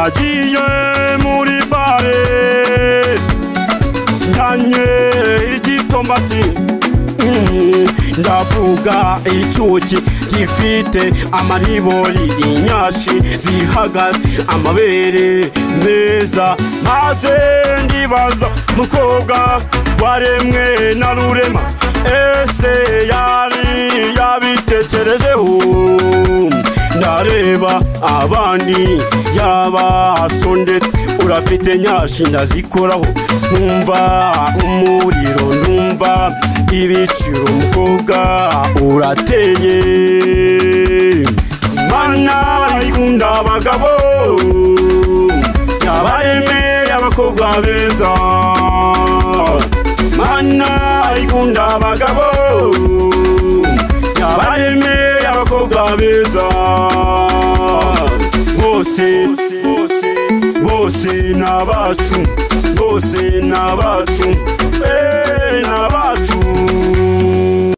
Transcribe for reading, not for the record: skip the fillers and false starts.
nagiye muri bare ndanye igitombati ndavuga icyuki gifite amaribori inyashi zihagaze amabere meza maze ndibaza mukobwa waremwe na rurema ese yari yabitekerejeho ndareba abandi yabasondetse urafite nyashi ndazikoraho nkumva umuriro ndumva ibiciro mukobwa urateye Imana ikunda abagabo yabaremeye abakobwa beza Imana ikunda abagabo yabaremeye abakobwa beza bose nabacu